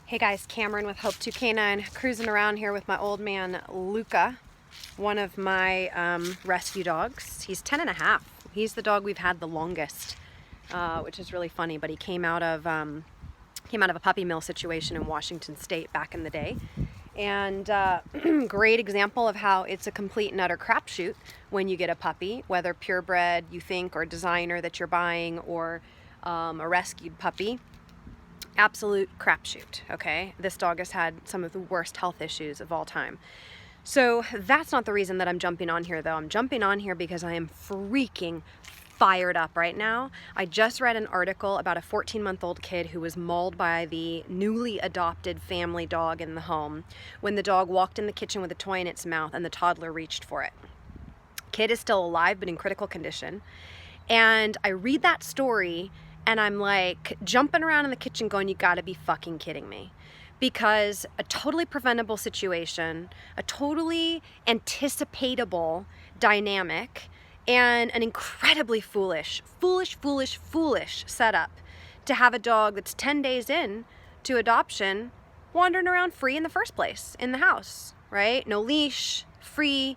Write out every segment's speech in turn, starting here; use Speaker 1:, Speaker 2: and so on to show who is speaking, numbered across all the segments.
Speaker 1: Hey guys, Cameron with Hope 2 Canine, cruising around here with my old man Luca, one of my rescue dogs. He's 10 and a half. He's the dog we've had the longest, which is really funny, but he came out of a puppy mill situation in Washington State back in the day. And great example of how it's a complete and utter crapshoot when you get a puppy, whether purebred you think or designer that you're buying or a rescued puppy. Absolute crapshoot, okay? This dog has had some of the worst health issues of all time. So that's not the reason that I'm jumping on here, though. I'm jumping on here because I am freaking fired up right now. I just read an article about a 14-month-old kid who was mauled by the newly adopted family dog in the home when the dog walked in the kitchen with a toy in its mouth and the toddler reached for it. Kid is still alive, but in critical condition. And I read that story and I'm like jumping around in the kitchen going, you gotta be fucking kidding me. Because a totally preventable situation, a totally anticipatable dynamic, and an incredibly foolish setup to have a dog that's 10 days in to adoption wandering around free in the first place in the house, right? No leash, free,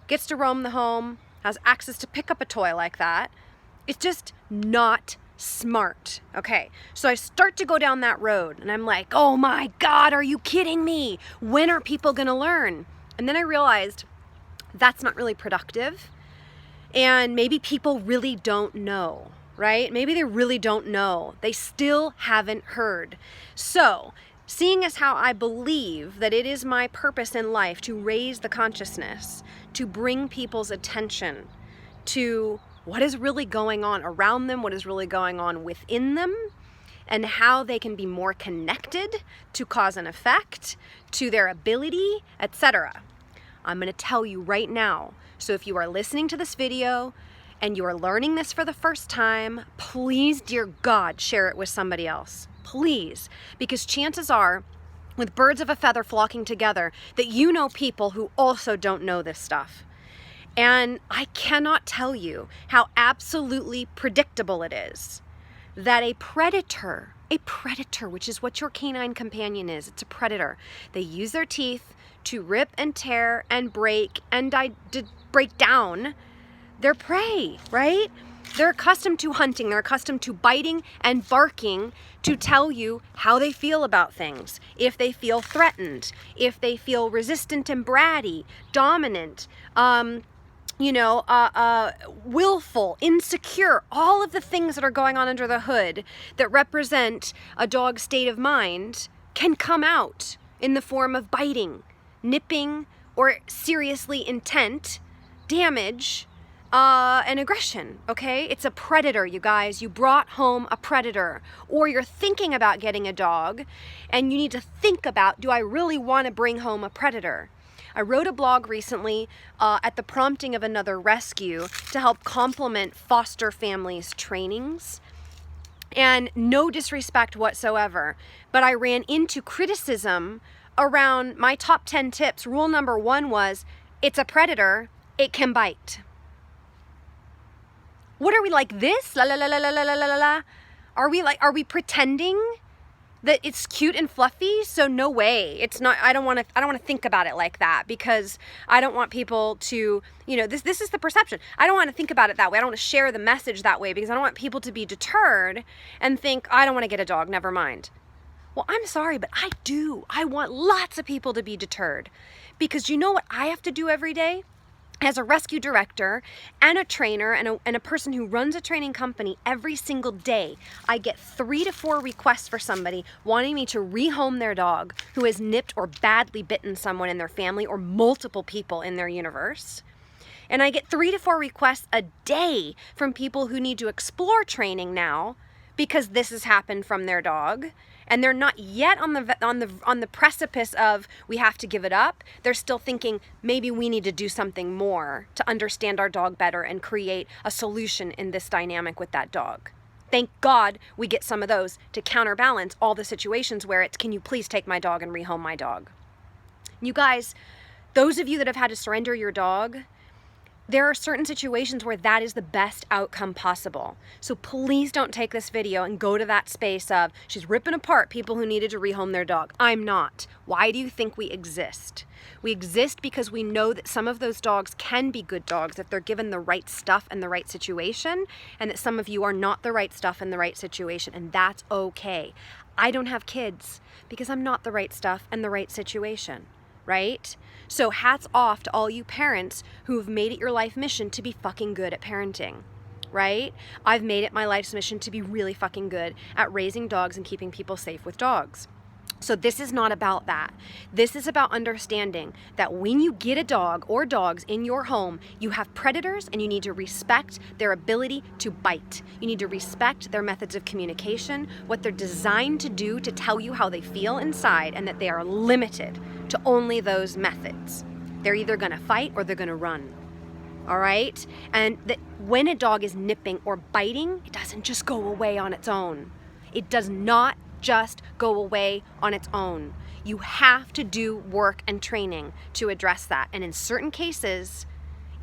Speaker 1: gets to roam the home, has access to pick up a toy like that. It's just not smart. Okay, so I start to go down that road and I'm like, oh my God, are you kidding me? When are people gonna learn? And then I realized that's not really productive. And maybe people really don't know, right? Maybe they really don't know. They still haven't heard. So, seeing as how I believe that it is my purpose in life to raise the consciousness, to bring people's attention to what is really going on around them, what is really going on within them, and how they can be more connected to cause and effect, to their ability, etc. I'm going to tell you right now. So if you are listening to this video and you are learning this for the first time, please, dear God, share it with somebody else. Please. Because chances are, with birds of a feather flocking together, that you know people who also don't know this stuff. And I cannot tell you how absolutely predictable it is that a predator, which is what your canine companion is, it's a predator. They use their teeth to rip and tear and break and break down their prey, right? They're accustomed to hunting, they're accustomed to biting and barking to tell you how they feel about things. If they feel threatened, if they feel resistant and bratty, dominant, willful, insecure, all of the things that are going on under the hood that represent a dog's state of mind can come out in the form of biting, nipping, or seriously intent, damage, and aggression, okay? It's a predator, you guys. You brought home a predator. Or you're thinking about getting a dog, and you need to think about, do I really want to bring home a predator? I wrote a blog recently at the prompting of another rescue to help complement foster families' trainings. And no disrespect whatsoever, but I ran into criticism around my top 10 tips. Rule number 1 was, it's a predator, it can bite. What are we, like this? La la la la la la la la la. Are we pretending that it's cute and fluffy? So no way. It's not. I don't want to think about it like that, because I don't want people to, this is the perception. I don't want to think about it that way. I don't want to share the message that way, because I don't want people to be deterred and think, I don't want to get a dog, never mind. Well, I'm sorry, but I do. I want lots of people to be deterred, because you know what I have to do every day? As a rescue director and a trainer and a person who runs a training company, every single day, I get 3 to 4 requests for somebody wanting me to rehome their dog who has nipped or badly bitten someone in their family or multiple people in their universe. And I get 3 to 4 requests a day from people who need to explore training now because this has happened from their dog. And they're not yet on the precipice of, we have to give it up. They're still thinking, maybe we need to do something more to understand our dog better and create a solution in this dynamic with that dog. Thank God we get some of those to counterbalance all the situations where it's, can you please take my dog and rehome my dog? You guys, those of you that have had to surrender your dog, There are certain situations where that is the best outcome possible. So please don't take this video and go to that space of, she's ripping apart people who needed to rehome their dog. I'm not. Why do you think we exist? We exist because we know that some of those dogs can be good dogs if they're given the right stuff and the right situation, and that some of you are not the right stuff in the right situation, and that's okay. I don't have kids because I'm not the right stuff and the right situation. Right? So hats off to all you parents who have made it your life mission to be fucking good at parenting, right? I've made it my life's mission to be really fucking good at raising dogs and keeping people safe with dogs. So this is not about that. This is about understanding that when you get a dog or dogs in your home, you have predators and you need to respect their ability to bite. You need to respect their methods of communication, what they're designed to do to tell you how they feel inside, and that they are limited to only those methods. They're either gonna fight or they're gonna run. All right? And that when a dog is nipping or biting, it doesn't just go away on its own. It does not just go away on its own. You have to do work and training to address that. And in certain cases,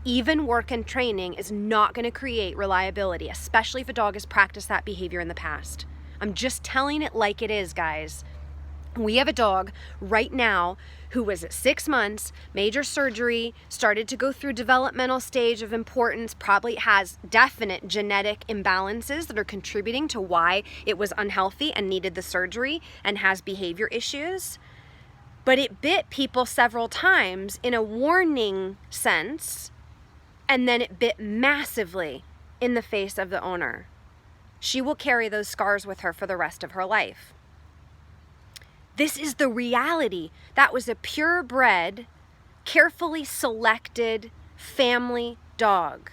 Speaker 1: even work and training is not going to create reliability, especially if a dog has practiced that behavior in the past. I'm just telling it like it is, guys. We have a dog right now who was at 6 months, major surgery, started to go through developmental stage of importance, probably has definite genetic imbalances that are contributing to why it was unhealthy and needed the surgery, and has behavior issues. But it bit people several times in a warning sense, and then it bit massively in the face of the owner. She will carry those scars with her for the rest of her life. This is the reality. That was a purebred, carefully selected family dog.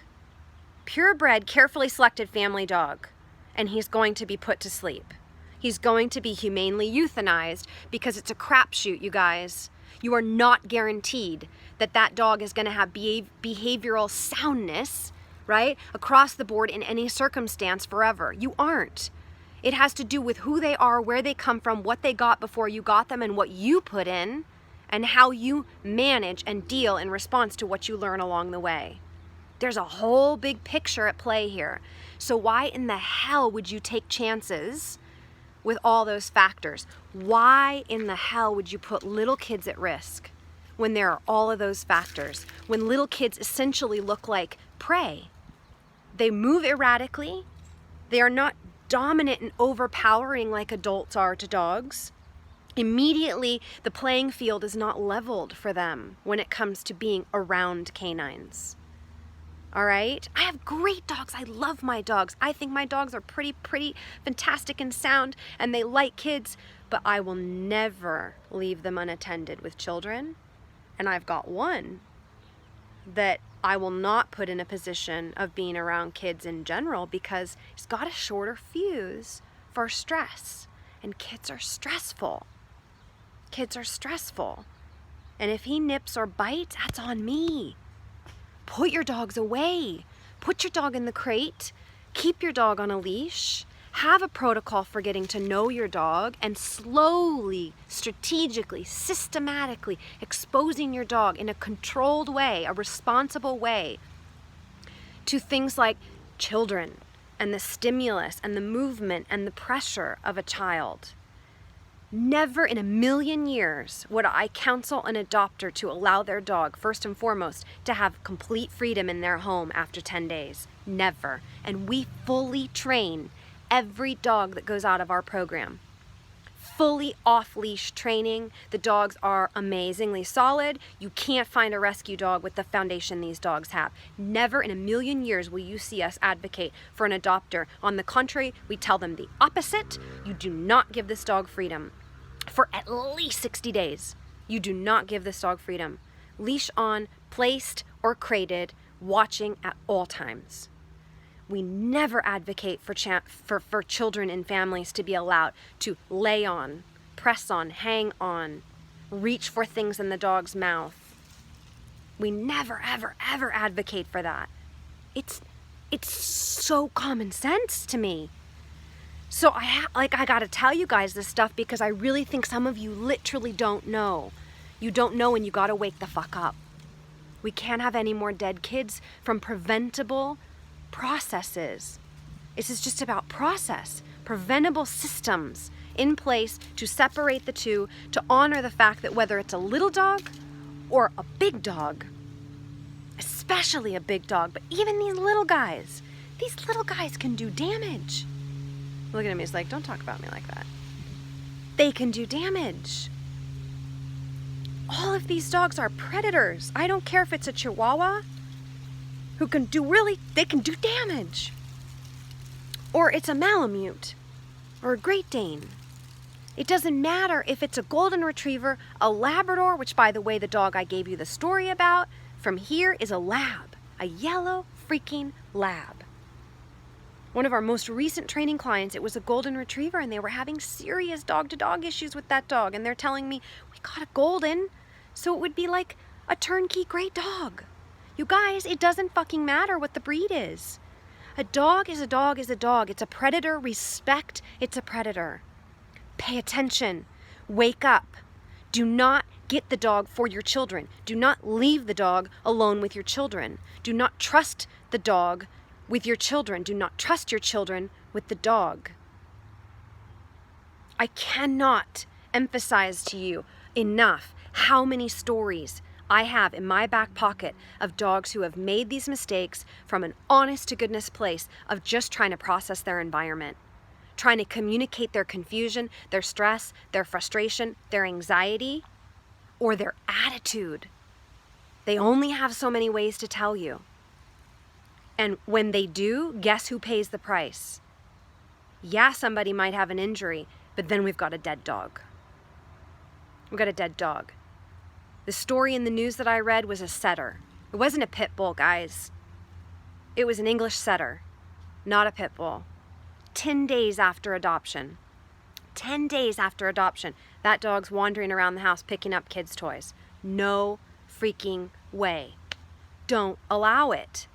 Speaker 1: Purebred, carefully selected family dog. And he's going to be put to sleep. He's going to be humanely euthanized because it's a crapshoot, you guys. You are not guaranteed that that dog is going to have behavioral soundness, right, across the board in any circumstance forever. You aren't. It has to do with who they are, where they come from, what they got before you got them, and what you put in, and how you manage and deal in response to what you learn along the way. There's a whole big picture at play here. So why in the hell would you take chances with all those factors? Why in the hell would you put little kids at risk when there are all of those factors? When little kids essentially look like prey. They move erratically. They are not dominant and overpowering like adults are to dogs. Immediately, the playing field is not leveled for them when it comes to being around canines. All right? I have great dogs. I love my dogs. I think my dogs are pretty, fantastic and sound, and they like kids, but I will never leave them unattended with children. And I've got one that I will not put in a position of being around kids in general because he's got a shorter fuse for stress. And kids are stressful. Kids are stressful. And if he nips or bites, that's on me. Put your dogs away. Put your dog in the crate. Keep your dog on a leash. Have a protocol for getting to know your dog and slowly, strategically, systematically exposing your dog in a controlled way, a responsible way, to things like children and the stimulus and the movement and the pressure of a child. Never in a million years would I counsel an adopter to allow their dog, first and foremost, to have complete freedom in their home after 10 days. Never. And we fully train every dog that goes out of our program. Fully off-leash training. The dogs are amazingly solid. You can't find a rescue dog with the foundation these dogs have. Never in a million years will you see us advocate for an adopter. On the contrary, we tell them the opposite. You do not give this dog freedom. For at least 60 days, you do not give this dog freedom. Leash on, placed or crated, watching at all times. We never advocate for children and families to be allowed to lay on, press on, hang on, reach for things in the dog's mouth. We never, ever, ever advocate for that. It's so common sense to me. So I gotta tell you guys this stuff because I really think some of you literally don't know. You don't know, and you gotta wake the fuck up. We can't have any more dead kids from preventable processes. This is just about process, preventable systems in place to separate the two, to honor the fact that whether it's a little dog or a big dog, especially a big dog, but even these little guys can do damage. Looking at me, he's like, don't talk about me like that. They can do damage. All of these dogs are predators. I don't care if it's a Chihuahua who can do they can do damage. Or it's a Malamute or a Great Dane. It doesn't matter if it's a Golden Retriever, a Labrador, which by the way, the dog I gave you the story about from here is a lab, a yellow freaking lab. One of our most recent training clients, it was a Golden Retriever, and they were having serious dog-to-dog issues with that dog. And they're telling me, we got a Golden, so it would be like a turnkey great dog. You guys, it doesn't fucking matter what the breed is. A dog is a dog is a dog. It's a predator. Respect, it's a predator. Pay attention. Wake up. Do not get the dog for your children. Do not leave the dog alone with your children. Do not trust the dog with your children. Do not trust your children with the dog. I cannot emphasize to you enough how many stories I have in my back pocket of dogs who have made these mistakes from an honest to goodness place of just trying to process their environment, trying to communicate their confusion, their stress, their frustration, their anxiety, or their attitude. They only have so many ways to tell you. And when they do, guess who pays the price? Yeah, somebody might have an injury, but then we've got a dead dog. We've got a dead dog. The story in the news that I read was a setter. It wasn't a pit bull, guys. It was an English setter, not a pit bull. 10 days after adoption. 10 days after adoption, that dog's wandering around the house picking up kids' toys. No freaking way. Don't allow it.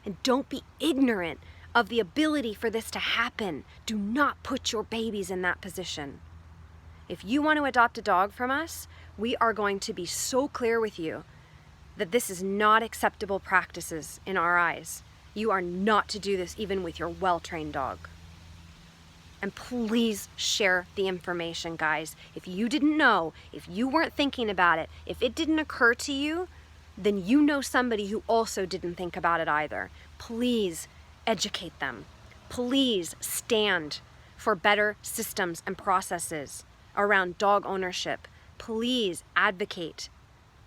Speaker 1: And don't be ignorant of the ability for this to happen. Do not put your babies in that position. If you want to adopt a dog from us, we are going to be so clear with you that this is not acceptable practices in our eyes. You are not to do this even with your well-trained dog. And please share the information, guys. If you didn't know, if you weren't thinking about it, if it didn't occur to you, then you know somebody who also didn't think about it either. Please educate them. Please stand for better systems and processes around dog ownership. Please advocate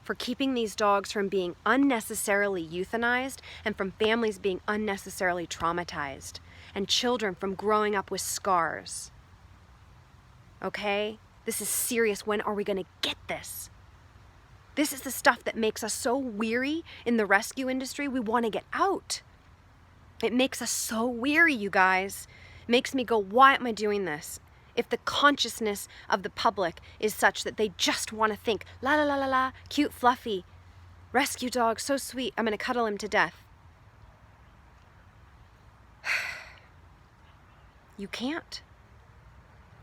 Speaker 1: for keeping these dogs from being unnecessarily euthanized and from families being unnecessarily traumatized and children from growing up with scars. Okay? This is serious. When are we going to get this? This is the stuff that makes us so weary in the rescue industry. We want to get out. It makes us so weary, you guys. It makes me go, why am I doing this? If the consciousness of the public is such that they just want to think, la la la la la, cute, fluffy, rescue dog, so sweet, I'm going to cuddle him to death. You can't.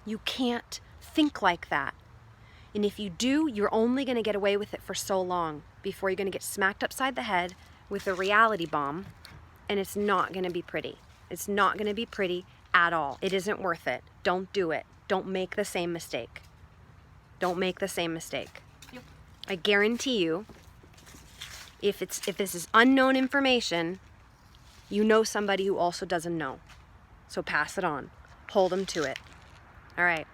Speaker 1: You can't think like that. And if you do, you're only going to get away with it for so long before you're going to get smacked upside the head with a reality bomb, and it's not going to be pretty. It's not going to be pretty at all. It isn't worth it. Don't do it. Don't make the same mistake. Don't make the same mistake. Yep. I guarantee you, if this is unknown information, you know somebody who also doesn't know. So pass it on. Hold them to it. All right.